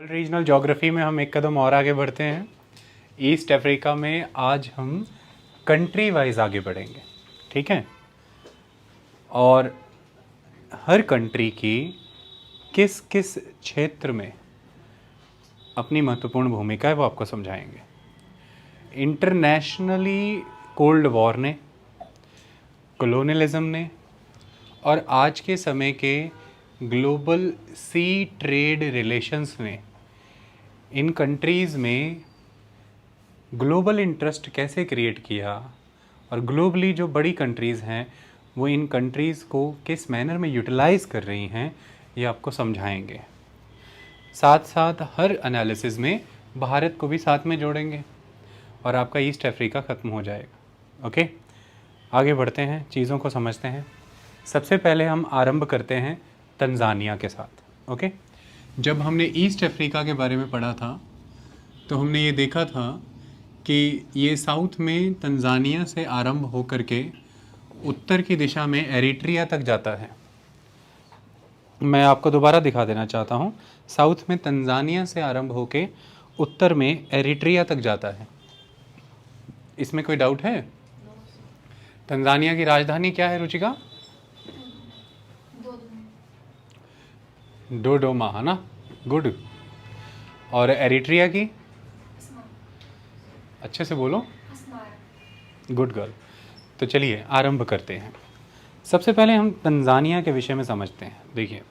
Regional geography में हम एक कदम और आगे बढ़ते हैं। ईस्ट अफ्रीका में आज हम कंट्री वाइज आगे बढ़ेंगे, ठीक है। और हर कंट्री की किस किस क्षेत्र में अपनी महत्वपूर्ण भूमिका है वो आपको समझाएंगे। इंटरनेशनली कोल्ड वॉर ने, कॉलोनियलिज्म ने और आज के समय के ग्लोबल सी ट्रेड रिलेशंस ने इन कंट्रीज़ में ग्लोबल इंटरेस्ट कैसे क्रिएट किया और ग्लोबली जो बड़ी कंट्रीज़ हैं वो इन कंट्रीज़ को किस मैनर में यूटिलाइज़ कर रही हैं ये आपको समझाएंगे। साथ साथ हर एनालिसिस में भारत को भी साथ में जोड़ेंगे और आपका ईस्ट अफ्रीका ख़त्म हो जाएगा। ओके, आगे बढ़ते हैं, चीज़ों को समझते हैं। सबसे पहले हम आरंभ करते हैं तंजानिया के साथ। ओके, जब हमने ईस्ट अफ्रीका के बारे में पढ़ा था तो हमने ये देखा था कि ये साउथ में तंजानिया से आरंभ हो करके उत्तर की दिशा में एरिट्रिया तक जाता है। मैं आपको दोबारा दिखा देना चाहता हूँ, साउथ में तंजानिया से आरंभ होके उत्तर में एरिट्रिया तक जाता है। इसमें कोई डाउट है? तंजानिया की राजधानी क्या है रुचिका? डोडोमा, है ना? गुड। और एरिट्रिया की? अच्छे से बोलो। Good girl. तो चलिए आरंभ करते हैं। सबसे पहले हम तंजानिया के विषय में समझते हैं। देखिए,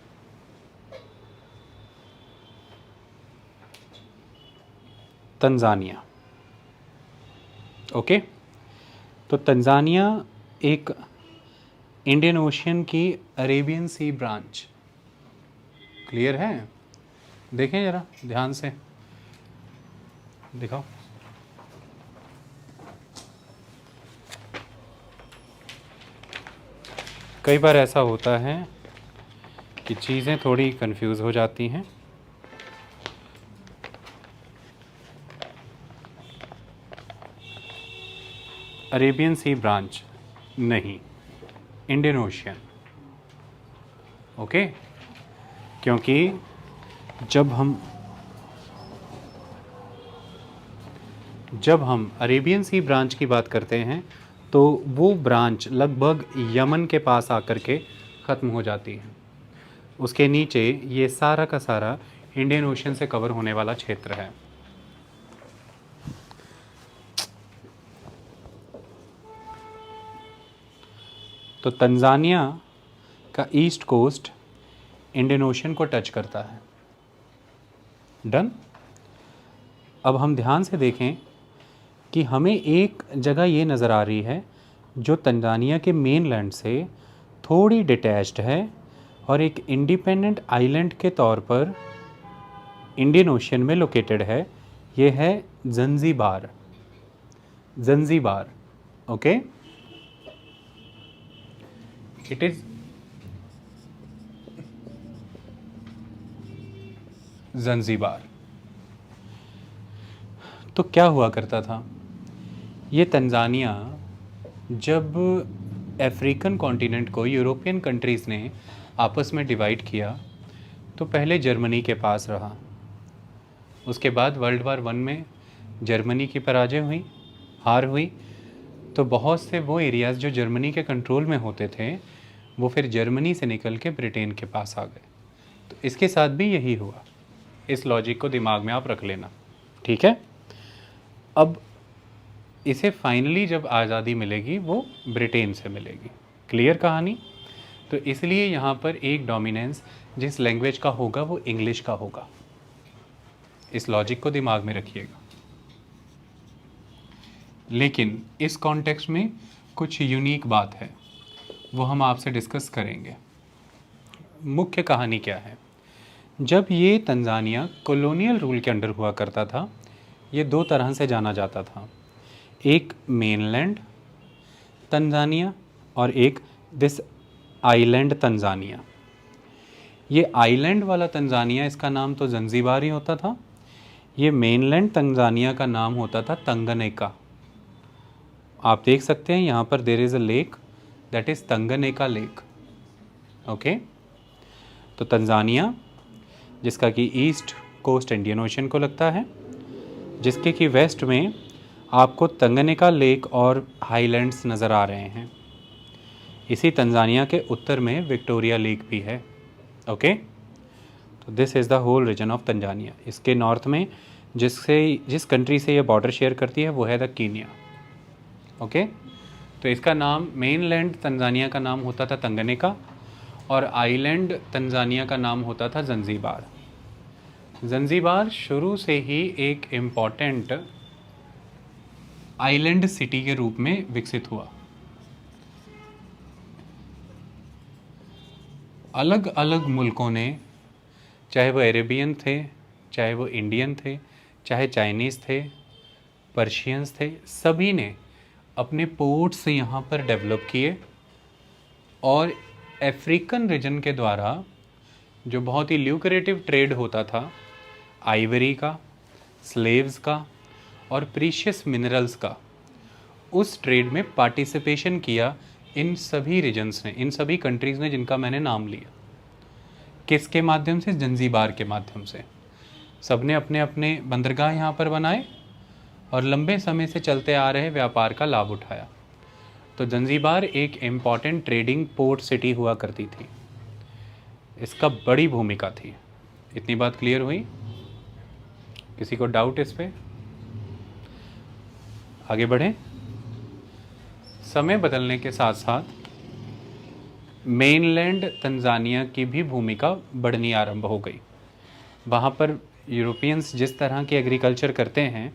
तंजानिया, ओके। तो तंजानिया एक इंडियन ओशियन की अरेबियन सी ब्रांच, क्लियर है? देखें ज़रा ध्यान से, दिखाओ। कई बार ऐसा होता है कि चीज़ें थोड़ी कंफ्यूज हो जाती हैं। अरेबियन सी ब्रांच नहीं, इंडियन ओशियन, ओके। क्योंकि जब हम अरेबियन सी ब्रांच की बात करते हैं तो वो ब्रांच लगभग यमन के पास आकर के ख़त्म हो जाती है। उसके नीचे ये सारा का सारा इंडियन ओशन से कवर होने वाला क्षेत्र है। तो तंजानिया का ईस्ट कोस्ट इंडियन ओशन को टच करता है। डन। अब हम ध्यान से देखें कि हमें एक जगह ये नज़र आ रही है जो तंजानिया के मेनलैंड से थोड़ी डिटैच्ड है और एक इंडिपेंडेंट आइलैंड के तौर पर इंडियन ओशन में लोकेटेड है। ये है Zanzibar. Zanzibar, okay. It is Zanzibar. तो क्या हुआ करता था, ये तंजानिया जब अफ्रीकन कॉन्टिनेंट को यूरोपियन कंट्रीज़ ने आपस में डिवाइड किया तो पहले जर्मनी के पास रहा। उसके बाद वर्ल्ड वार 1 में जर्मनी की पराजय हुई, हार हुई, तो बहुत से वो एरियाज़ जो जर्मनी के कंट्रोल में होते थे वो फिर जर्मनी से निकल के ब्रिटेन के पास आ गए। तो इसके साथ भी यही हुआ। इस लॉजिक को दिमाग में आप रख लेना, ठीक है। अब इसे फाइनली जब आज़ादी मिलेगी वो ब्रिटेन से मिलेगी। क्लियर कहानी? तो इसलिए यहाँ पर एक डोमिनेंस जिस लैंग्वेज का होगा वो इंग्लिश का होगा। इस लॉजिक को दिमाग में रखिएगा। लेकिन इस कॉन्टेक्स्ट में कुछ यूनिक बात है, वो हम आपसे डिस्कस करेंगे। मुख्य कहानी क्या है? जब ये तंजानिया कॉलोनियल रूल के अंडर हुआ करता था, ये दो तरह से जाना जाता था, एक मेनलैंड तंजानिया और एक दिस आइलैंड तंजानिया। ये आइलैंड वाला तंजानिया, इसका नाम तो ज़ंज़ीबार ही होता था। ये मेनलैंड तंजानिया का नाम होता था तंगनेका। आप देख सकते हैं यहाँ पर there is a lake, that is Tanganyika lake, okay. तो तंजानिया जिसका कि ईस्ट कोस्ट इंडियन ओशन को लगता है, जिसके कि वेस्ट में आपको तंगनिका लेक और हाईलैंड्स नज़र आ रहे हैं। इसी तंजानिया के उत्तर में विक्टोरिया लेक भी है। ओके, तो this is the whole region of Tanzania. इसके नॉर्थ में जिस कंट्री से ये बॉर्डर शेयर करती है वो है द कीनिया। ओके, तो इसका नाम मेनलैंड तंजानिया का नाम होता था तंगनिका और आइलैंड तंजानिया का नाम होता था जंजीबार। जंजीबार शुरू से ही एक इम्पॉर्टेंट आइलैंड सिटी के रूप में विकसित हुआ। अलग अलग मुल्कों ने, चाहे वो अरेबियन थे, चाहे वो इंडियन थे, चाहे चाइनीज़ थे, पर्शियंस थे, सभी ने अपने पोर्ट्स यहाँ पर डेवलप किए और अफ्रीकन रीजन के द्वारा जो बहुत ही ल्यूक्रेटिव ट्रेड होता था आइवरी का, स्लेव्स का और प्रीशियस मिनरल्स का, उस ट्रेड में पार्टिसिपेशन किया इन सभी रीजन्स ने, इन सभी कंट्रीज़ ने जिनका मैंने नाम लिया। किसके माध्यम से? जंजीबार के माध्यम से। सब ने अपने अपने बंदरगाह यहाँ पर बनाए और लंबे समय से चलते आ रहे व्यापार का लाभ उठाया। तो जंजीबार एक इम्पॉर्टेंट ट्रेडिंग पोर्ट सिटी हुआ करती थी, इसका बड़ी भूमिका थी। इतनी बात क्लियर हुई? किसी को डाउट इस पे? आगे बढ़ें। समय बदलने के साथ साथ मेनलैंड तंजानिया की भी भूमिका बढ़नी आरंभ हो गई। वहाँ पर यूरोपियंस जिस तरह की एग्रीकल्चर करते हैं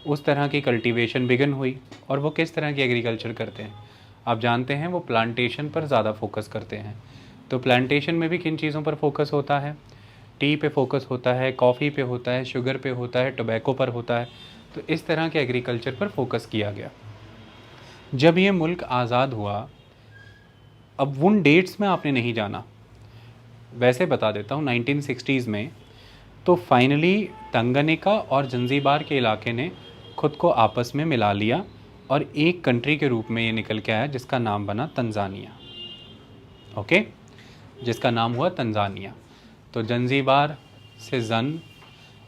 उस तरह की कल्टीवेशन बिगन हुई। और वो किस तरह की एग्रीकल्चर करते हैं आप जानते हैं, वो प्लांटेशन पर ज़्यादा फोकस करते हैं। तो प्लांटेशन में भी किन चीज़ों पर फोकस होता है? टी पे फोकस होता है, कॉफ़ी पे होता है, शुगर पे होता है, टोबैको पर होता है। तो इस तरह के एग्रीकल्चर पर फोकस किया गया। जब ये मुल्क आज़ाद हुआ, अब उन डेट्स में आपने नहीं जाना, वैसे बता देता हूँ, 1960s में तो फाइनली तंगनिका और जंजीबार के इलाके ने खुद को आपस में मिला लिया और एक कंट्री के रूप में ये निकल के आया जिसका नाम बना तंजानिया। ओके, जिसका नाम हुआ तंजानिया। तो जंजीबार से जन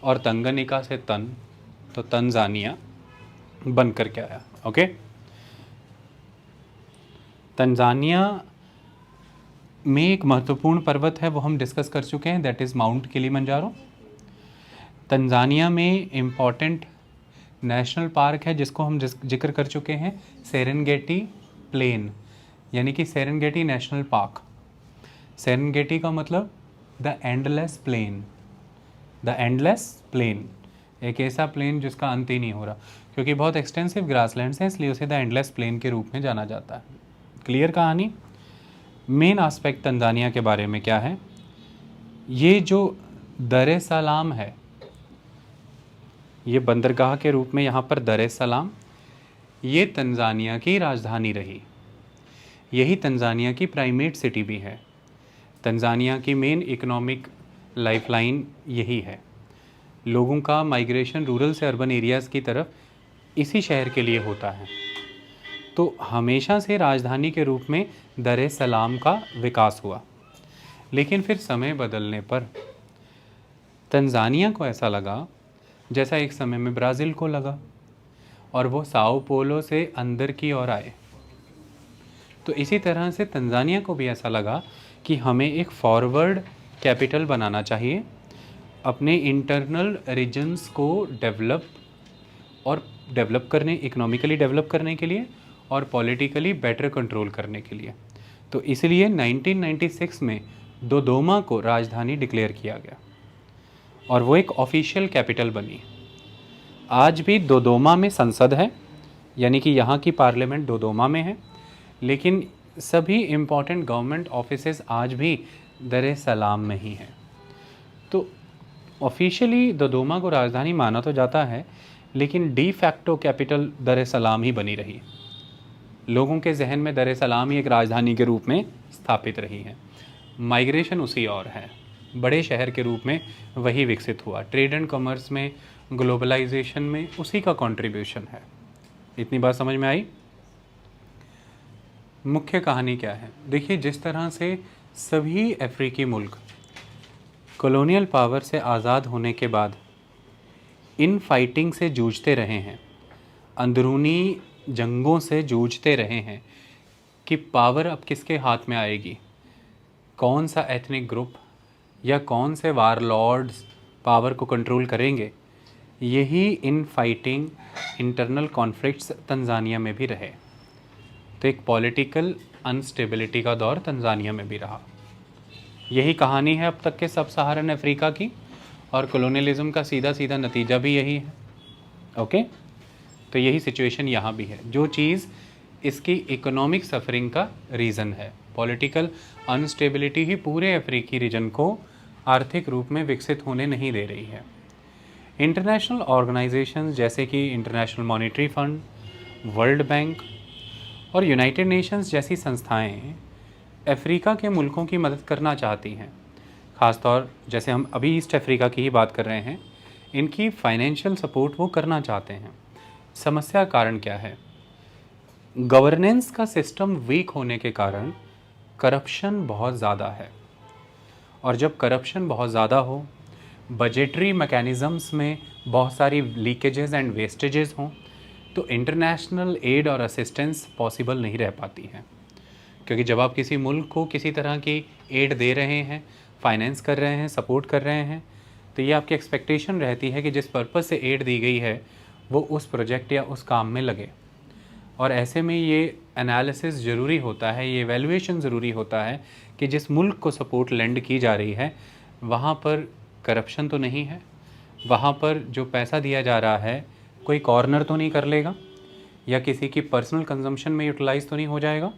और तंगनिका से तन, तो तंजानिया बन कर के आया। ओके, तंजानिया में एक महत्वपूर्ण पर्वत है, वो हम डिस्कस कर चुके हैं, that is mount Kilimanjaro. Tanzania में इम्पॉर्टेंट नेशनल पार्क है जिसको हम जिक्र कर चुके हैं, सेरेनगेटी प्लेन, यानी कि सेरेनगेटी नेशनल पार्क। सेरेनगेटी का मतलब the endless plain, the endless plain, एक ऐसा प्लेन जिसका अंत ही नहीं हो रहा, क्योंकि बहुत एक्सटेंसिव ग्रासलैंड्स हैं इसलिए उसे द एंडलेस प्लेन के रूप में जाना जाता है। क्लियर कहानी? मेन आस्पेक्ट तंजानिया के बारे में क्या है? ये जो दर सलाम है, ये बंदरगाह के रूप में यहाँ पर दर सलाम, ये तंजानिया की राजधानी रही। यही तंजानिया की प्राइमेट सिटी भी है। तंजानिया की मेन इकोनॉमिक लाइफलाइन यही है। लोगों का माइग्रेशन रूरल से अर्बन एरियाज़ की तरफ इसी शहर के लिए होता है। तो हमेशा से राजधानी के रूप में दर सलाम का विकास हुआ, लेकिन फिर समय बदलने पर तंजानिया को ऐसा लगा जैसा एक समय में ब्राज़ील को लगा, और वो साओ पोलो से अंदर की ओर आए। तो इसी तरह से तंजानिया को भी ऐसा लगा कि हमें एक फॉरवर्ड कैपिटल बनाना चाहिए, अपने इंटरनल रीजन्स को डेवलप करने, इकोनॉमिकली डेवलप करने के लिए और पॉलिटिकली बेटर कंट्रोल करने के लिए। तो इसलिए 1996 में दोदोमा को राजधानी डिक्लेयर किया गया और वो एक ऑफिशियल कैपिटल बनी। आज भी दोदोमा में संसद है, यानी कि यहाँ की पार्लियामेंट दोदोमा में है, लेकिन सभी इम्पॉर्टेंट गवर्नमेंट ऑफिसेज आज भी दर सलाम में ही हैं। तो ऑफिशियली दोदोमा को राजधानी माना तो जाता है, लेकिन डी फैक्टो कैपिटल दर सलाम ही बनी रही। लोगों के जहन में दर सलाम ही एक राजधानी के रूप में स्थापित रही है। माइग्रेशन उसी और है, बड़े शहर के रूप में वही विकसित हुआ। ट्रेड एंड कॉमर्स में, ग्लोबलाइजेशन में उसी का कंट्रीब्यूशन है। इतनी बात समझ में आई? मुख्य कहानी क्या है? देखिए, जिस तरह से सभी अफ्रीकी मुल्क कॉलोनियल पावर से आज़ाद होने के बाद इन फाइटिंग से जूझते रहे हैं, अंदरूनी जंगों से जूझते रहे हैं कि पावर अब किसके हाथ में आएगी, कौन सा एथनिक ग्रुप या कौन से वारलॉर्ड्स पावर को कंट्रोल करेंगे। यही in fighting internal conflicts Tanzania में भी रहे। तो एक पॉलिटिकल अनस्टेबिलिटी का दौर तंजानिया में भी रहा। यही कहानी है अब तक के सब सहारन अफ्रीका की, और कॉलोनियलिज्म का सीधा सीधा नतीजा भी यही है। ओके, तो यही सिचुएशन यहाँ भी है। जो चीज़ इसकी इकोनॉमिक सफरिंग का रीज़न है, पॉलिटिकल अनस्टेबिलिटी ही पूरे अफ्रीकी रीजन को आर्थिक रूप में विकसित होने नहीं दे रही है। इंटरनेशनल ऑर्गेनाइजेशंस जैसे कि international monetary fund, world bank और यूनाइटेड नेशंस जैसी संस्थाएं अफ्रीका के मुल्कों की मदद करना चाहती हैं। ख़ासतौर जैसे हम अभी ईस्ट अफ्रीका की ही बात कर रहे हैं, इनकी फाइनेंशियल सपोर्ट वो करना चाहते हैं। समस्या कारण क्या है? गवर्नेंस का सिस्टम वीक होने के कारण करप्शन बहुत ज़्यादा है, और जब करप्शन बहुत ज़्यादा हो, बजटरी मैकेनिज़म्स में बहुत सारी लीकेजेस एंड वेस्टेजेस हों, तो इंटरनेशनल एड और असिस्टेंस पॉसिबल नहीं रह पाती है। क्योंकि जब आप किसी मुल्क को किसी तरह की एड दे रहे हैं, फाइनेंस कर रहे हैं, सपोर्ट कर रहे हैं, तो ये आपकी एक्सपेक्टेशन रहती है कि जिस पर्पज़ से एड दी गई है वो उस प्रोजेक्ट या उस काम में लगे। और ऐसे में ये एनालिसिस ज़रूरी होता है, ये एवेल्युएशन ज़रूरी होता है कि जिस मुल्क को सपोर्ट लेंड की जा रही है वहाँ पर करप्शन तो नहीं है, वहाँ पर जो पैसा दिया जा रहा है कोई कॉर्नर तो नहीं कर लेगा, या किसी की पर्सनल कंजम्पशन में यूटिलाइज़ तो नहीं हो जाएगा,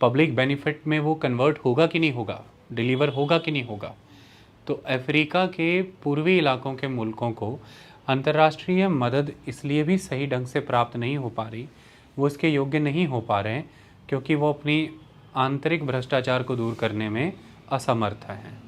पब्लिक बेनिफिट में वो कन्वर्ट होगा कि नहीं होगा, डिलीवर होगा कि नहीं होगा। तो अफ्रीका के पूर्वी इलाकों के मुल्कों को अंतर्राष्ट्रीय मदद इसलिए भी सही ढंग से प्राप्त नहीं हो पा रही, वो इसके योग्य नहीं हो पा रहे हैं क्योंकि वो अपनी आंतरिक भ्रष्टाचार को दूर करने में असमर्थ हैं।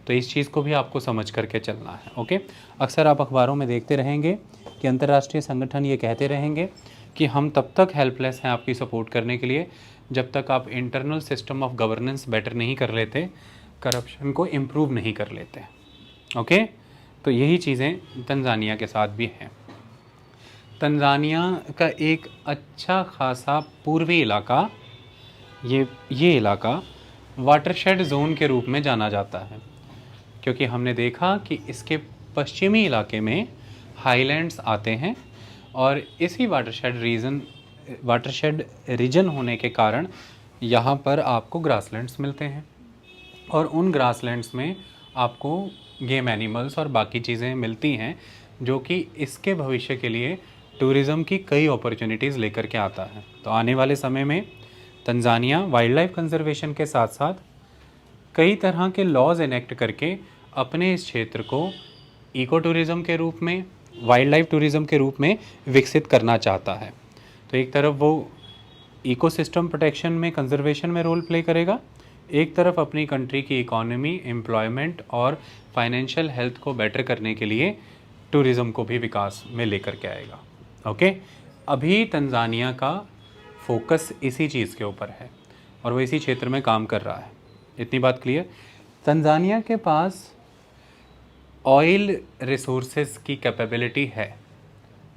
तो इस चीज़ को भी आपको समझ करके चलना है। ओके, अक्सर आप अखबारों में देखते रहेंगे कि अंतर्राष्ट्रीय संगठन ये कहते रहेंगे कि हम तब तक हेल्पलेस हैं आपकी सपोर्ट करने के लिए जब तक आप internal system of governance better नहीं कर लेते, करप्शन को इम्प्रूव नहीं कर लेते। ओके, तो यही चीज़ें तंजानिया के साथ भी हैं। तंजानिया का एक अच्छा खासा पूर्वी इलाका, ये इलाका वाटरशेड जोन के रूप में जाना जाता है, क्योंकि हमने देखा कि इसके पश्चिमी इलाके में हाईलैंड्स आते हैं, और इसी वाटरशेड रीजन होने के कारण यहाँ पर आपको ग्रासलैंड्स मिलते हैं, और उन ग्रासलैंड्स में आपको गेम एनिमल्स और बाकी चीज़ें मिलती हैं जो कि इसके भविष्य के लिए टूरिज़्म की कई अपॉर्चुनिटीज़ लेकर के आता है। तो आने वाले समय में तंजानिया वाइल्ड लाइफ कंजर्वेशन के साथ साथ कई तरह के लॉज इनेक्ट करके अपने इस क्षेत्र को इको टूरिज़्म के रूप में, वाइल्ड लाइफ टूरिज़्म के रूप में विकसित करना चाहता है। तो एक तरफ वो इकोसिस्टम प्रोटेक्शन में, कंजर्वेशन में रोल प्ले करेगा, एक तरफ अपनी कंट्री की इकोनॉमी, एम्प्लॉयमेंट और फाइनेंशियल हेल्थ को बेटर करने के लिए टूरिज़्म को भी विकास में लेकर के आएगा। ओके, अभी तंजानिया का फोकस इसी चीज़ के ऊपर है और वो इसी क्षेत्र में काम कर रहा है। इतनी बात क्लियर। तंजानिया के पास ऑयल रिसोर्सेज की कैपेबिलिटी है,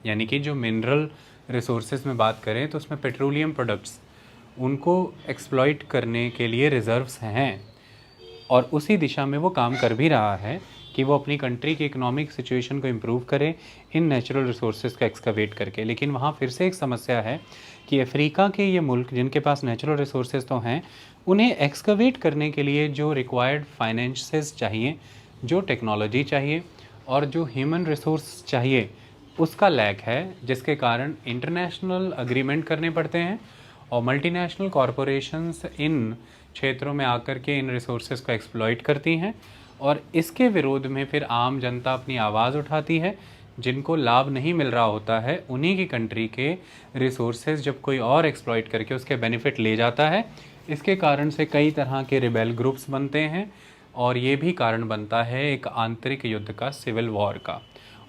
यानी कि जो मिनरल रिसोर्सेज में बात करें तो उसमें पेट्रोलियम प्रोडक्ट्स, उनको एक्सप्लॉइट करने के लिए रिज़र्व्स हैं, और उसी दिशा में वो काम कर भी रहा है कि वो अपनी कंट्री की इकोनॉमिक सिचुएशन को इम्प्रूव करे इन नेचुरल रिसोर्सेज का एक्सकवेट करके। लेकिन वहाँ फिर से एक समस्या है कि अफ्रीका के ये मुल्क जिनके पास नेचुरल रिसोर्सेज तो हैं, उन्हें एक्सकवेट करने के लिए जो रिक्वायर्ड फाइनेंसेस चाहिए, जो टेक्नोलॉजी चाहिए और जो ह्यूमन रिसोर्स चाहिए, उसका लैक है, जिसके कारण इंटरनेशनल अग्रीमेंट करने पड़ते हैं और मल्टीनेशनल कॉरपोरेशंस इन क्षेत्रों में आकर के इन रिसोर्सेज को एक्सप्लॉइट करती हैं, और इसके विरोध में फिर आम जनता अपनी आवाज़ उठाती है। जिनको लाभ नहीं मिल रहा होता है, उन्हीं की कंट्री के रिसोर्सेज जब कोई और एक्सप्लॉइट करके उसके बेनिफिट ले जाता है, इसके कारण से कई तरह के रिबेल ग्रुप्स बनते हैं, और ये भी कारण बनता है एक आंतरिक युद्ध का, सिविल वॉर का।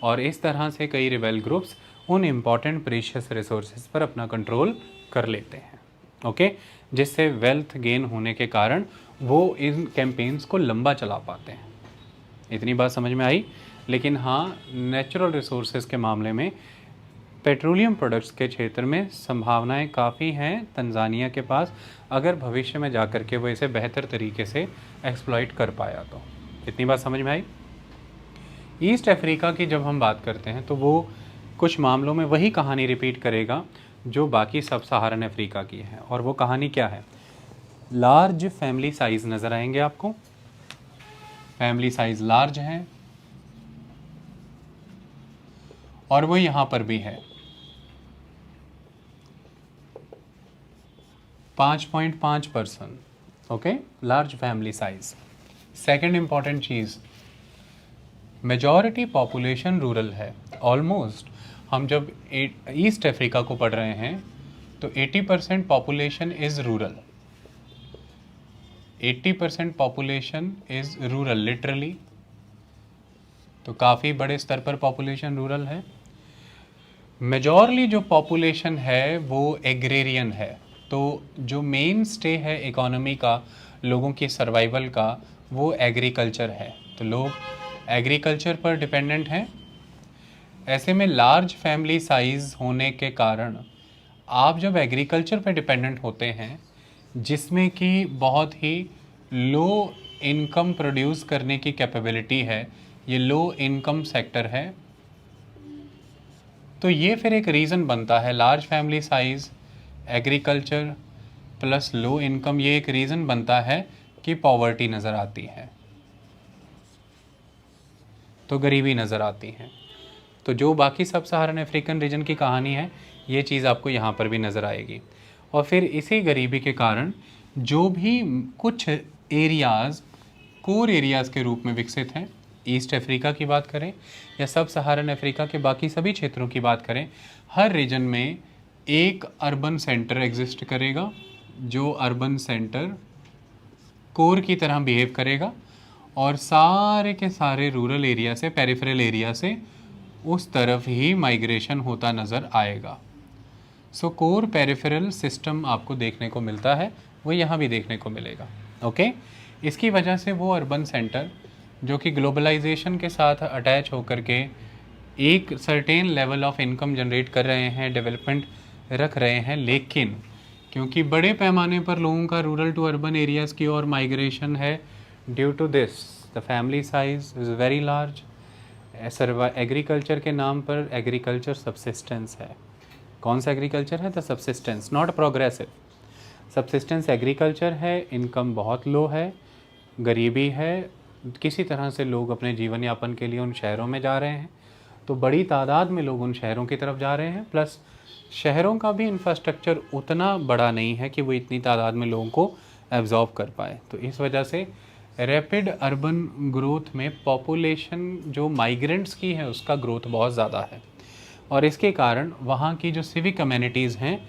और इस तरह से कई रिबेल ग्रुप्स उन इम्पॉर्टेंट प्रीशियस रिसोर्सेज पर अपना कंट्रोल कर लेते हैं। ओके, जिससे वेल्थ गेन होने के कारण वो इन कैंपेन्स को लंबा चला पाते हैं। इतनी बात समझ में आई। लेकिन हाँ, नेचुरल रिसोर्सेज के मामले में पेट्रोलियम प्रोडक्ट्स के क्षेत्र में संभावनाएं काफ़ी हैं तंजानिया के पास, अगर भविष्य में जा कर के वो इसे बेहतर तरीके से एक्सप्लॉइट कर पाया तो। इतनी बात समझ में आई। ईस्ट अफ्रीका की जब हम बात करते हैं तो वो कुछ मामलों में वही कहानी रिपीट करेगा जो बाकी सब सहारन अफ्रीका की है। और वो कहानी क्या है? लार्ज फैमिली साइज़ नज़र आएंगे आपको, फैमिली साइज़ लार्ज है, और वो यहाँ पर भी है 5.5%। Okay, large family size. Second important चीज़, मेजॉरिटी पॉपुलेशन रूरल है। ऑलमोस्ट हम जब ईस्ट अफ्रीका को पढ़ रहे हैं तो 80% population is rural, 80% population is rural literally. तो काफ़ी बड़े स्तर पर पॉपुलेशन रूरल है। मेजॉरली जो पॉपुलेशन है वो एग्रेरियन है। तो जो मेन स्टे है इकोनॉमी का, लोगों की सर्वाइवल का, वो एग्रीकल्चर है। तो लोग एग्रीकल्चर पर डिपेंडेंट हैं। ऐसे में लार्ज फैमिली साइज़ होने के कारण आप जब एग्रीकल्चर पर डिपेंडेंट होते हैं, जिसमें कि बहुत ही लो इनकम प्रोड्यूस करने की कैपेबिलिटी है, ये लो इनकम सेक्टर है, तो ये फिर एक रीज़न बनता है। Large family size, agriculture plus low income, ये एक रीज़न बनता है कि पॉवर्टी नज़र आती है, तो गरीबी नज़र आती है। तो जो बाकी सब सहारन अफ्रीकन रीजन की कहानी है, ये चीज़ आपको यहाँ पर भी नज़र आएगी। और फिर इसी गरीबी के कारण जो भी कुछ एरियाज़ कोर एरियाज़ के रूप में विकसित हैं, ईस्ट अफ्रीका की बात करें या सब सहारन अफ्रीका के बाकी सभी क्षेत्रों की बात करें, हर रीजन में एक अर्बन सेंटर एग्जिस्ट करेगा, जो अर्बन सेंटर कोर की तरह बिहेव करेगा और सारे के सारे रूरल एरिया से, पेरिफेरल एरिया से उस तरफ ही माइग्रेशन होता नज़र आएगा। सो कोर पेरिफेरल सिस्टम आपको देखने को मिलता है, वो यहाँ भी देखने को मिलेगा। ओके, इसकी वजह से वो अर्बन सेंटर जो कि ग्लोबलाइजेशन के साथ अटैच होकर के एक certain level of income generate कर रहे हैं, डेवलपमेंट रख रहे हैं, लेकिन क्योंकि बड़े पैमाने पर लोगों का रूरल टू अर्बन एरियाज़ की ओर माइग्रेशन है, due to this the family size is very large. Agriculture के नाम पर एग्रीकल्चर सबसिस्टेंस है। कौन सा एग्रीकल्चर है? The subsistence, not progressive. Subsistence agriculture है, इनकम बहुत लो है, गरीबी है, किसी तरह से लोग अपने जीवन यापन के लिए उन शहरों में जा रहे हैं, तो बड़ी तादाद में लोग उन शहरों की तरफ जा रहे हैं। प्लस शहरों का भी इंफ्रास्ट्रक्चर उतना बड़ा नहीं है कि वो इतनी तादाद में लोगों को एब्जॉर्ब कर पाए। तो इस वजह से रैपिड अर्बन ग्रोथ में पॉपुलेशन जो माइग्रेंट्स की है उसका ग्रोथ बहुत ज़्यादा है, और इसके कारण वहाँ की जो सिविक कम्युनिटीज़ हैं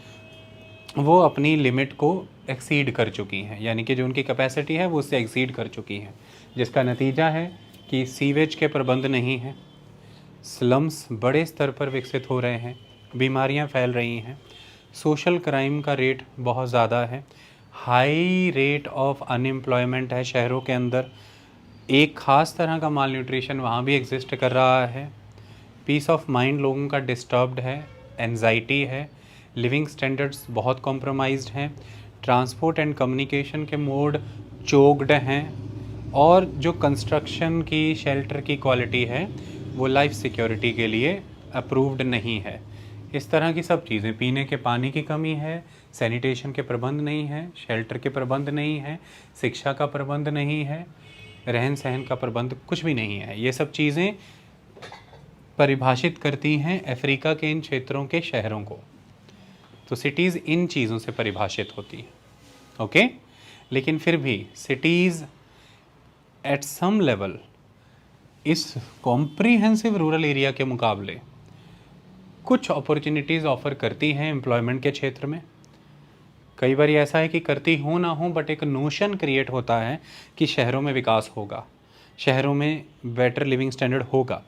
वो अपनी लिमिट को एक्सीड कर चुकी हैं, यानी कि जो उनकी कैपेसिटी है वो उससे एक्सीड कर चुकी हैं, जिसका नतीजा है कि सीवेज के प्रबंध नहीं हैं, स्लम्स बड़े स्तर पर विकसित हो रहे हैं, बीमारियां फैल रही हैं, सोशल क्राइम का रेट बहुत ज़्यादा है, हाई रेट ऑफ अनएम्प्लॉयमेंट है शहरों के अंदर, एक ख़ास तरह का माल न्यूट्रिशन वहाँ भी एग्जिस्ट कर रहा है, पीस ऑफ माइंड लोगों का डिस्टर्ब्ड है, एंजाइटी है, लिविंग स्टैंडर्ड्स बहुत कॉम्प्रोमाइज्ड हैं, ट्रांसपोर्ट एंड कम्युनिकेशन के मोड चोक्ड हैं, और जो कंस्ट्रक्शन की, शेल्टर की क्वालिटी है वो लाइफ सिक्योरिटी के लिए अप्रूव्ड नहीं है। इस तरह की सब चीज़ें, पीने के पानी की कमी है, सैनिटेशन के प्रबंध नहीं है, शेल्टर के प्रबंध नहीं है, शिक्षा का प्रबंध नहीं है, रहन सहन का प्रबंध कुछ भी नहीं है। ये सब चीज़ें परिभाषित करती हैं अफ्रीका के इन क्षेत्रों के शहरों को। तो सिटीज़ इन चीज़ों से परिभाषित होती हैं। ओके, लेकिन फिर भी सिटीज़ एट सम लेवल इस कॉम्प्रीहेंसिव रूरल एरिया के मुकाबले कुछ अपॉर्चुनिटीज़ ऑफ़र करती हैं एम्प्लॉयमेंट के क्षेत्र में। कई बार ऐसा है कि करती हो ना हो, बट एक नोशन क्रिएट होता है कि शहरों में विकास होगा, शहरों में बेटर लिविंग स्टैंडर्ड होगा,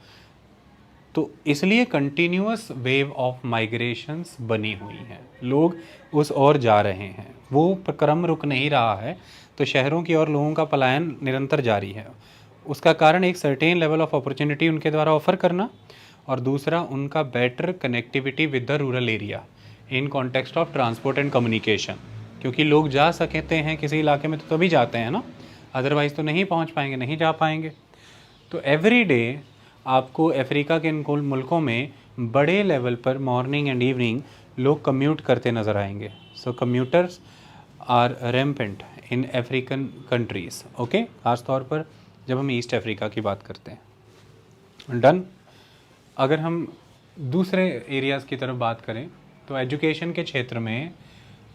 तो इसलिए कंटिन्यूअस वेव ऑफ माइग्रेशंस बनी हुई हैं, लोग उस ओर जा रहे हैं, वो क्रम रुक नहीं रहा है, तो शहरों की ओर लोगों का पलायन निरंतर जारी है। उसका कारण एक सर्टेन लेवल ऑफ अपॉर्चुनिटी उनके द्वारा ऑफर करना, और दूसरा उनका better connectivity with the rural area in context of transport and communication, क्योंकि लोग जा सकते हैं किसी इलाके में तो तभी जाते हैं ना, अदरवाइज़ तो नहीं पहुंच पाएंगे, नहीं जा पाएंगे। तो एवरी डे आपको अफ्रीका के इन मुल्कों में बड़े लेवल पर मॉर्निंग एंड इवनिंग लोग कम्यूट करते नज़र आएंगे। So commuters are rampant in African countries. Okay, खास तौर पर जब हम ईस्ट अफ्रीका की बात करते हैं। डन। अगर हम दूसरे एरियाज़ की तरफ बात करें तो एजुकेशन के क्षेत्र में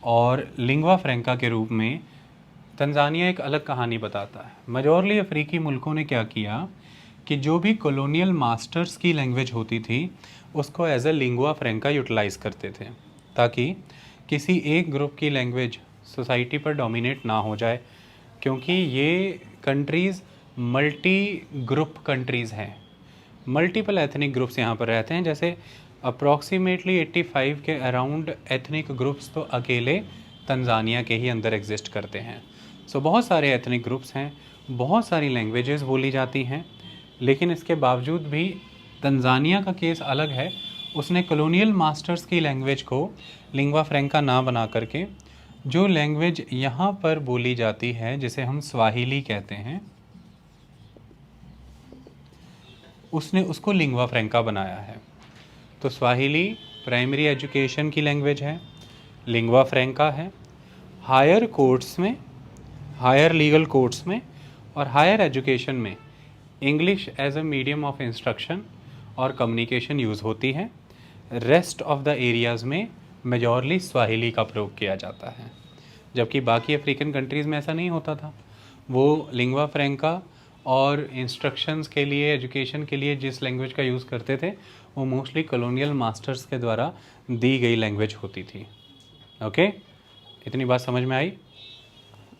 और लिंग्वा फ्रैंका के रूप में तंजानिया एक अलग कहानी बताता है। मेजॉरली अफ्रीकी मुल्कों ने क्या किया कि जो भी कॉलोनियल मास्टर्स की लैंग्वेज होती थी उसको as a lingua franca utilize करते थे, ताकि किसी एक ग्रुप की लैंग्वेज सोसाइटी पर डोमिनेट ना हो जाए, क्योंकि ये कंट्रीज़ मल्टी ग्रुप कंट्रीज़ हैं, मल्टीपल एथनिक ग्रुप्स यहाँ पर रहते हैं। जैसे अप्रॉक्सीमेटली 85 के अराउंड एथनिक ग्रुप्स तो अकेले तंजानिया के ही अंदर एग्जिस्ट करते हैं। सो बहुत सारे एथनिक ग्रुप्स हैं, बहुत सारी लैंग्वेजेस बोली जाती हैं, लेकिन इसके बावजूद भी तंजानिया का केस अलग है। उसने कॉलोनियल मास्टर्स की लैंग्वेज को लिंग्वा फ्रैंका ना बना करके जो लैंग्वेज यहाँ पर बोली जाती है, जिसे हम स्वाहिली कहते हैं, उसने उसको लिंग्वा फ्रैंका बनाया है। तो स्वाहिली प्राइमरी एजुकेशन की लैंग्वेज है, लिंग्वा फ्रैंका है। हायर कोर्ट्स में, हायर लीगल कोर्ट्स में और हायर एजुकेशन में English as a medium of instruction और कम्युनिकेशन यूज़ होती है। रेस्ट ऑफ द एरियाज़ में मेजॉरली स्वाहिली का प्रयोग किया जाता है, जबकि बाकी अफ्रीकन कंट्रीज़ में ऐसा नहीं होता था। वो लिंग्वा फ्रैंका और इंस्ट्रक्शंस के लिए, एजुकेशन के लिए जिस लैंग्वेज का यूज़ करते थे वो मोस्टली कॉलोनियल मास्टर्स के द्वारा दी गई लैंग्वेज होती थी। ओके, इतनी बात समझ में आई।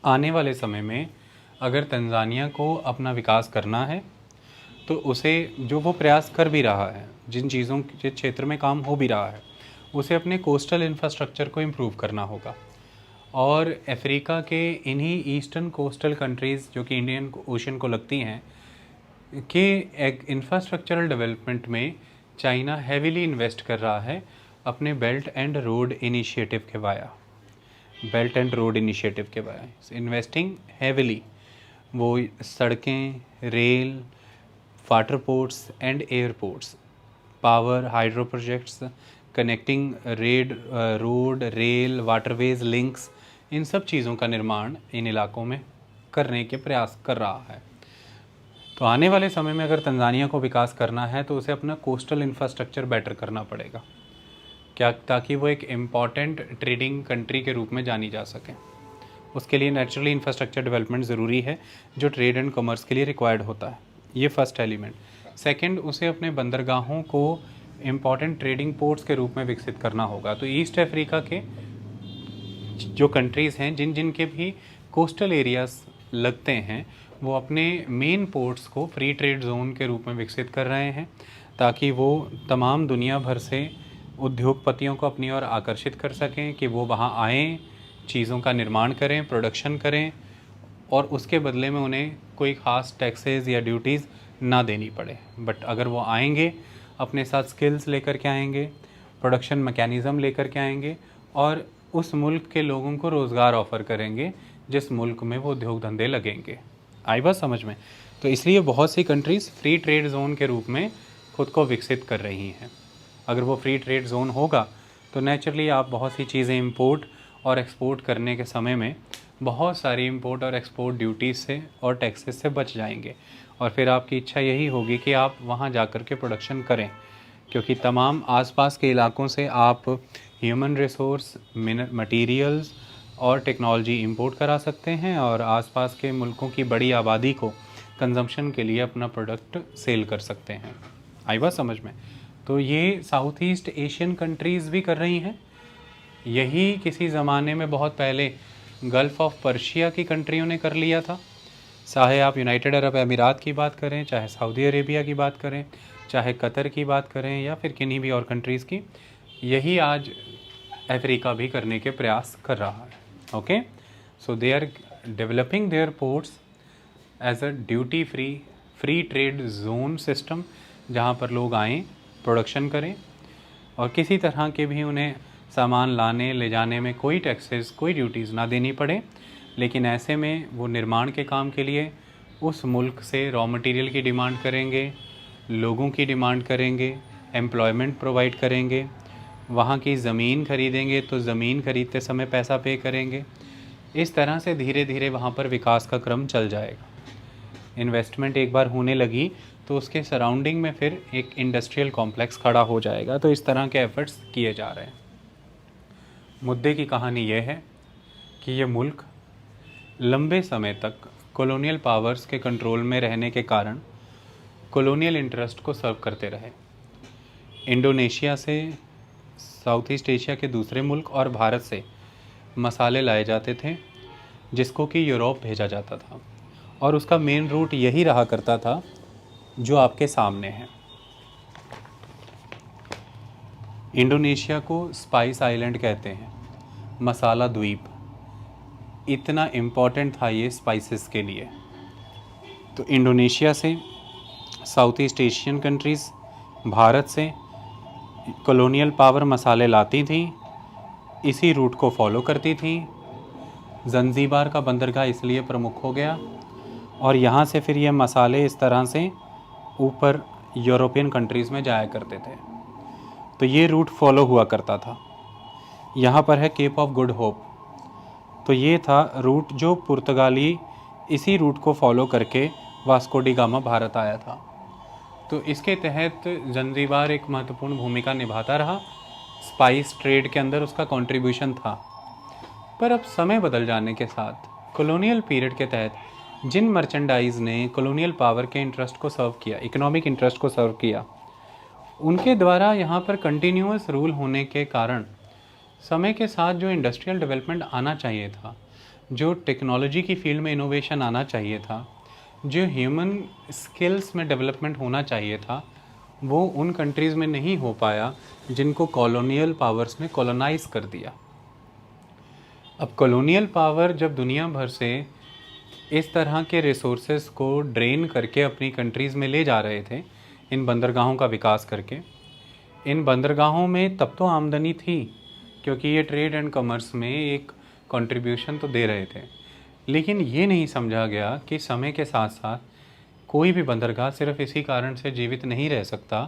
आने वाले समय में अगर तंजानिया को अपना विकास करना है तो उसे, जो वो प्रयास कर भी रहा है, जिन चीज़ों के क्षेत्र में काम हो भी रहा है, उसे अपने कोस्टल इंफ्रास्ट्रक्चर को इम्प्रूव करना होगा। और अफ्रीका के इन्हीं ईस्टर्न कोस्टल कंट्रीज़ जो कि इंडियन ओशन को लगती हैं के एक इंफ्रास्ट्रक्चरल डेवलपमेंट में चाइना हैविली इन्वेस्ट कर रहा है अपने बेल्ट एंड रोड इनिशिएटिव के via. Belt and road initiative के वाया इन्वेस्टिंग हैविली। वो सड़कें, rail, water ports and airports, power, hydro projects, connecting road, rail, waterways links, इन सब चीज़ों का निर्माण इन इलाकों में करने के प्रयास कर रहा है। तो आने वाले समय में अगर तंजानिया को विकास करना है तो उसे अपना कोस्टल इंफ्रास्ट्रक्चर बेटर करना पड़ेगा, क्या, ताकि वो एक इम्पॉर्टेंट ट्रेडिंग कंट्री के रूप में जानी जा सके। उसके लिए नेचुरली इंफ्रास्ट्रक्चर डेवलपमेंट ज़रूरी है, जो ट्रेड एंड कॉमर्स के लिए रिक्वायर्ड होता है। ये फर्स्ट एलिमेंट। सेकंड, उसे अपने बंदरगाहों को इम्पॉर्टेंट ट्रेडिंग पोर्ट्स के रूप में विकसित करना होगा। तो ईस्ट अफ्रीका के जो कंट्रीज़ हैं, जिन जिन के भी कोस्टल एरियाज़ लगते हैं, वो अपने मेन पोर्ट्स को फ्री ट्रेड जोन के रूप में विकसित कर रहे हैं, ताकि वो तमाम दुनिया भर से उद्योगपतियों को अपनी ओर आकर्षित कर सकें कि वो वहाँ आएँ, चीज़ों का निर्माण करें, प्रोडक्शन करें, और उसके बदले में उन्हें कोई ख़ास टैक्सेस या ड्यूटीज़ ना देनी पड़े। बट अगर वो आएंगे, अपने साथ स्किल्स लेकर के आएंगे, प्रोडक्शन मैकेनिज़्म लेकर के आएंगे, और उस मुल्क के लोगों को रोज़गार ऑफ़र करेंगे जिस मुल्क में वो उद्योग धंधे लगेंगे। आई बात समझ में? तो इसलिए बहुत सी कंट्रीज़ फ्री ट्रेड जोन के रूप में ख़ुद को विकसित कर रही हैं। अगर वो फ्री ट्रेड जोन होगा तो नेचुरली आप बहुत सी चीज़ें इंपोर्ट और एक्सपोर्ट करने के समय में बहुत सारी इंपोर्ट और एक्सपोर्ट ड्यूटीज़ से और टैक्सेस से बच जाएंगे, और फिर आपकी इच्छा यही होगी कि आप वहाँ जा कर के प्रोडक्शन करें, क्योंकि तमाम आसपास के इलाकों से आप ह्यूमन रिसोर्स, मटीरियल्स और टेक्नोलॉजी इंपोर्ट करा सकते हैं, और आसपास के मुल्कों की बड़ी आबादी को कंजम्पशन के लिए अपना प्रोडक्ट सेल कर सकते हैं। आई बात समझ में? तो ये साउथ ईस्ट एशियन कंट्रीज़ भी कर रही हैं। यही किसी ज़माने में बहुत पहले गल्फ़ ऑफ पर्शिया की कंट्रियों ने कर लिया था। चाहे आप यूनाइटेड अरब अमीरात की बात करें, चाहे सऊदी अरेबिया की बात करें, चाहे कतर की बात करें, या फिर किन्हीं भी और कंट्रीज़ की, यही आज अफ्रीका भी करने के प्रयास कर रहा है। Okay, so they are developing their ports as a duty free free trade zone system, जहाँ पर लोग आएँ, प्रोडक्शन करें और किसी तरह के भी उन्हें सामान लाने ले जाने में कोई टैक्सेस, कोई ड्यूटीज़ ना देनी पड़े। लेकिन ऐसे में वो निर्माण के काम के लिए उस मुल्क से रॉ मटेरियल की डिमांड करेंगे, लोगों की डिमांड करेंगे, एम्प्लॉयमेंट प्रोवाइड करेंगे, वहाँ की ज़मीन खरीदेंगे तो ज़मीन खरीदते समय पैसा पे करेंगे। इस तरह से धीरे धीरे वहाँ पर विकास का क्रम चल जाएगा। इन्वेस्टमेंट एक बार होने लगी तो उसके सराउंडिंग में फिर एक इंडस्ट्रियल कॉम्प्लेक्स खड़ा हो जाएगा। तो इस तरह के एफर्ट्स किए जा रहे हैं। मुद्दे की कहानी यह है कि ये मुल्क लंबे समय तक कॉलोनियल पावर्स के कंट्रोल में रहने के कारण कॉलोनियल इंटरेस्ट को सर्व करते रहे। इंडोनेशिया से, साउथ ईस्ट एशिया के दूसरे मुल्क और भारत से मसाले लाए जाते थे, जिसको कि यूरोप भेजा जाता था, और उसका मेन रूट यही रहा करता था जो आपके सामने है। इंडोनेशिया को स्पाइस आइलैंड कहते हैं, मसाला द्वीप। इतना इम्पॉर्टेंट था ये स्पाइसेस के लिए। तो इंडोनेशिया से, south east Asian countries, Bharat से कॉलोनियल पावर मसाले लाती थी, इसी रूट को फॉलो करती थी। ज़ंज़ीबार का बंदरगाह इसलिए प्रमुख हो गया और यहाँ से फिर ये मसाले इस तरह से ऊपर यूरोपियन कंट्रीज़ में जाया करते थे। तो ये रूट फॉलो हुआ करता था। यहाँ पर है केप ऑफ गुड होप। तो ये था रूट जो पुर्तगाली इसी रूट को फॉलो करके वास्को डी गामा भारत आया था। तो इसके तहत ज़ंज़ीबार एक महत्वपूर्ण भूमिका निभाता रहा। स्पाइस ट्रेड के अंदर उसका कंट्रीब्यूशन था। पर अब समय बदल जाने के साथ कॉलोनियल पीरियड के तहत जिन मर्चेंडाइज़ ने कॉलोनियल पावर के इंटरेस्ट को सर्व किया, इकोनॉमिक इंटरेस्ट को सर्व किया, उनके द्वारा यहाँ पर कंटिन्यूअस रूल होने के कारण समय के साथ जो इंडस्ट्रियल डेवलपमेंट आना चाहिए था, जो टेक्नोलॉजी की फील्ड में इनोवेशन आना चाहिए था, जो ह्यूमन स्किल्स में डेवलपमेंट होना चाहिए था, वो उन कंट्रीज़ में नहीं हो पाया जिनको कॉलोनियल पावर्स ने कॉलोनाइज़ कर दिया। अब कॉलोनियल पावर जब दुनिया भर से इस तरह के रिसोर्सेज को ड्रेन करके अपनी कंट्रीज़ में ले जा रहे थे, इन बंदरगाहों का विकास करके, इन बंदरगाहों में तब तो आमदनी थी क्योंकि ये ट्रेड एंड कॉमर्स में एक कंट्रीब्यूशन तो दे रहे थे। लेकिन ये नहीं समझा गया कि समय के साथ साथ कोई भी बंदरगाह सिर्फ इसी कारण से जीवित नहीं रह सकता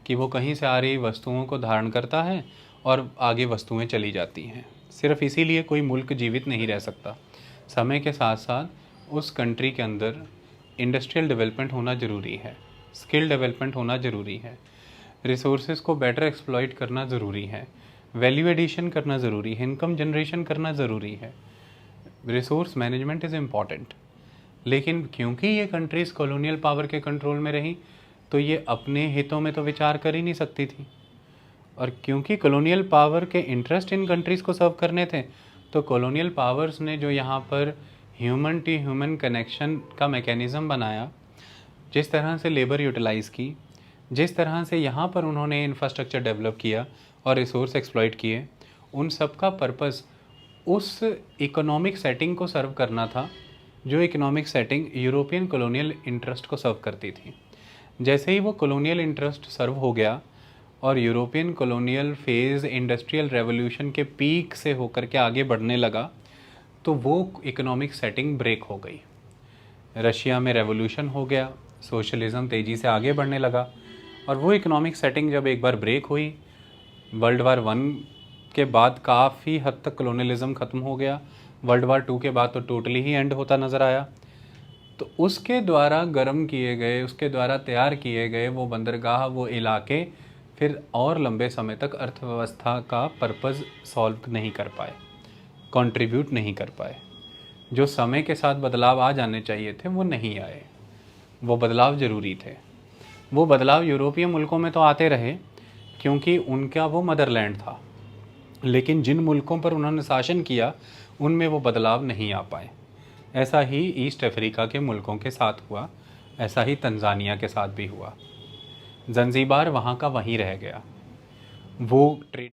कि वो कहीं से आ रही वस्तुओं को धारण करता है और आगे वस्तुएं चली जाती हैं। सिर्फ इसीलिए कोई मुल्क जीवित नहीं रह सकता। समय के साथ साथ उस कंट्री के अंदर इंडस्ट्रियल डेवलपमेंट होना ज़रूरी है, स्किल डेवलपमेंट होना ज़रूरी है, रिसोर्सेज को बेटर एक्सप्लॉइट करना ज़रूरी है, वैल्यू एडिशन करना ज़रूरी है, इनकम जनरेशन करना ज़रूरी है। Resource management is important. लेकिन क्योंकि ये कंट्रीज़ कॉलोनियल पावर के कंट्रोल में रही तो ये अपने हितों में तो विचार कर ही नहीं सकती थी, और क्योंकि कॉलोनियल पावर के इंटरेस्ट इन कंट्रीज़ को सर्व करने थे तो कॉलोनियल पावर्स ने जो यहाँ पर ह्यूमन टू ह्यूमन कनेक्शन का मैकेनिज़्म बनाया, जिस तरह से लेबर यूटिलाइज़ की, जिस तरह से यहाँ पर उन्होंने इंफ्रास्ट्रक्चर डेवलप किया और रिसोर्स एक्सप्लॉइट किए, उन सब का पर्पस उस इकोनॉमिक सेटिंग को सर्व करना था जो economic setting European colonial interest को सर्व करती थी। जैसे ही वो कॉलोनियल इंटरेस्ट सर्व हो गया और European colonial phase industrial revolution के पीक से होकर के आगे बढ़ने लगा तो वो इकोनॉमिक सेटिंग ब्रेक हो गई। रशिया में रेवोल्यूशन हो गया, सोशलिज़म तेज़ी से आगे बढ़ने लगा, और वो इकोनॉमिक सेटिंग जब एक बार ब्रेक हुई, वर्ल्ड वार 1 के बाद काफ़ी हद तक कॉलोनियलिज्म ख़त्म हो गया, वर्ल्ड वार 2 के बाद तो टोटली ही एंड होता नज़र आया। तो उसके द्वारा गर्म किए गए, उसके द्वारा तैयार किए गए वो बंदरगाह, वो इलाके फिर और लंबे समय तक अर्थव्यवस्था का पर्पज़ सॉल्व नहीं कर पाए, कंट्रीब्यूट नहीं कर पाए। जो समय के साथ बदलाव आ जाने चाहिए थे वो नहीं आए। वो बदलाव ज़रूरी थे। वो बदलाव यूरोपीय मुल्कों में तो आते रहे क्योंकि उनका वो मदरलैंड था, लेकिन जिन मुल्कों पर उन्होंने शासन किया उनमें वो बदलाव नहीं आ पाए। ऐसा ही ईस्ट अफ्रीका के मुल्कों के साथ हुआ, ऐसा ही तंजानिया के साथ भी हुआ। ज़ंज़ीबार वहाँ का वहीं रह गया। वो ट्रेड